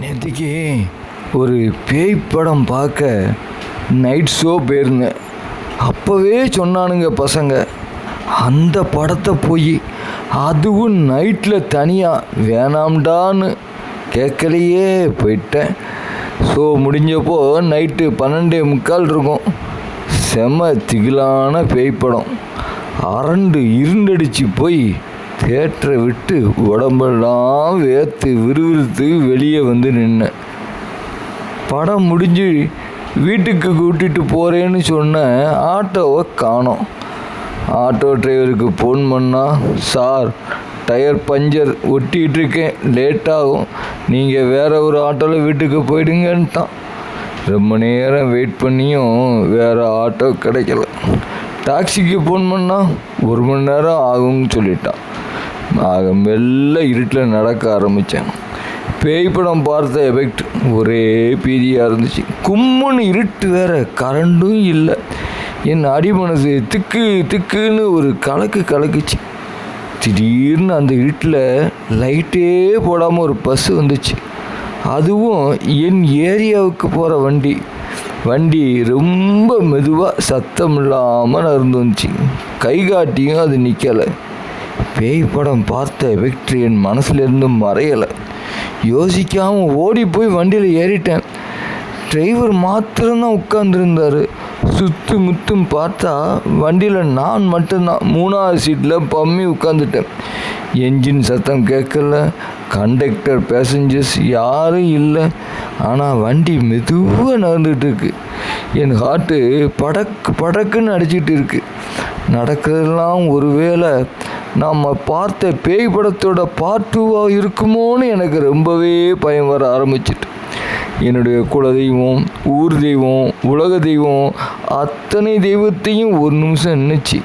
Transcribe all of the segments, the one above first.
நேற்றுக்கு ஒரு பேய் படம் பார்க்க நைட் ஷோ போயிருந்தேன். அப்போவே சொன்னானுங்க பசங்க, அந்த படத்தை போய் அதுவும் நைட்டில் தனியாக வேணாம்டான்னு கேட்கலையே போயிட்டேன். ஷோ முடிஞ்சப்போ நைட்டு 12:45 இருக்கும். செம திகிலான பேய் படம். அரண்டு இருண்டடிச்சு போய் தேட்டரை விட்டு உடம்பெல்லாம் வேர்த்து விறுவிறுத்து வெளியே வந்து நின்னேன். படம் முடிஞ்சு வீட்டுக்கு கூட்டிகிட்டு போகிறேன்னு சொன்ன ஆட்டோவை காணோம். ஆட்டோ டிரைவருக்கு ஃபோன் பண்ணால், சார் டயர் பஞ்சர் ஒட்டிகிட்டு இருக்கேன், லேட்டாகும், நீங்கள் வேறு ஒரு ஆட்டோவில் வீட்டுக்கு போயிடுங்கன்ட்டான். ரொம்ப நேரம் வெயிட் பண்ணியும் வேறு ஆட்டோ கிடைக்கல. டாக்ஸிக்கு ஃபோன் பண்ணால் 1 மணி நேரம் ஆகும்னு சொல்லிட்டான். மெல்ல இருட்டில் நடக்க ஆரம்பித்தேன். பேய் படம் பார்த்த எஃபெக்ட் ஒரே பீதியாக இருந்துச்சு. கும்முன்னு இருட்டு வேற, கரண்டும் இல்லை. என் அடிமனசு திக்கு திக்குன்னு ஒரு கலக்குச்சு. திடீர்னு அந்த இருட்டில் லைட்டே போடாமல் ஒரு பஸ் வந்துச்சு. அதுவும் என் ஏரியாவுக்கு போகிற வண்டி ரொம்ப மெதுவாக சத்தம் இல்லாமல் நடந்து வந்துச்சு. கை காட்டியும் அது நிற்கலை. பேய் படம் பார்த்த எஃபெக்ட் என் மனசுலேருந்து மறையலை. யோசிக்காமல் ஓடி போய் வண்டியில் ஏறிட்டேன். டிரைவர் மாத்திரம்தான் உட்காந்துருந்தார். சுற்று முற்றும் பார்த்தா வண்டியில் நான் மட்டும்தான் 3வது சீட்டில் பம்மி உட்காந்துட்டேன். என்ஜின் சத்தம் கேட்கல, கண்டக்டர் பேசஞ்சர்ஸ் யாரும் இல்லை. ஆனால் வண்டி மெதுவாக நடந்துகிட்டு இருக்கு. என் ஹார்ட்டு படக்குன்னு அடிச்சிட்டு இருக்கு. நடக்கிறதெல்லாம் ஒருவேளை நாம் பார்த்த பேய் படத்தோட பார்ட் 2 இருக்குமோன்னு எனக்கு ரொம்பவே பயம் வர ஆரம்பிச்சிட்டு. என்னுடைய குலதெய்வம், ஊர் தெய்வம், உலக தெய்வம், அத்தனை தெய்வத்தையும் ஒரு நிமிஷம் நினச்சி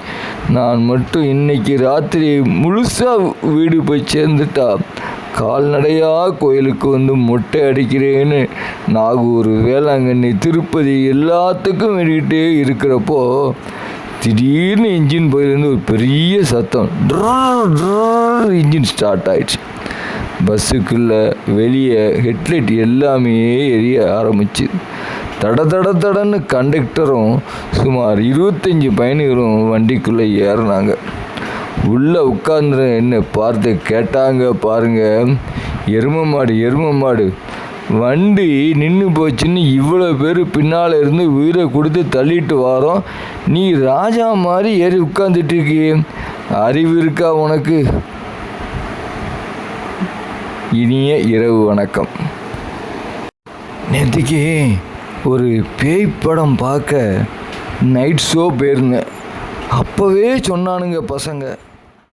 நான் மட்டும் இன்னைக்கு ராத்திரி முழுசாக வீடு போய் சேர்ந்துட்டா கால்நடையாக கோயிலுக்கு வந்து மொட்டை அடிக்கிறேன்னு நாகூர், வேளாங்கண்ணி, திருப்பதி எல்லாத்துக்கும் வேண்டிகிட்டே இருக்கிறப்போ திடீர்னு இன்ஜின் போயிலேருந்து ஒரு பெரிய சத்தம். இன்ஜின் ஸ்டார்ட் ஆயிடுச்சு. பஸ்ஸுக்குள்ளே வெளியே ஹெட்லைட் எல்லாமே எரிய ஆரம்பிச்சு. தடன்னு கண்டக்டரும் சுமார் 25 பயணிகளும் வண்டிக்குள்ளே ஏறினாங்க. உள்ளே உட்கார்ந்து என்னை பார்த்து கேட்டாங்க, பாருங்க, எரும மாடு வண்டி நின்று போச்சுன்னு இவ்வளோ பேர் பின்னால் இருந்து உயிரை கொடுத்து தள்ளிட்டு வரோம், நீ ராஜா மாதிரி ஏறி உட்காந்துட்டு இருக்கியே, அறிவு இருக்கா உனக்கு? இனிய இரவு வணக்கம். நேற்றுக்கு ஒரு பேய் படம் பார்க்க நைட் ஷோ போயிருந்தேன். அப்போவே சொன்னானுங்க பசங்க,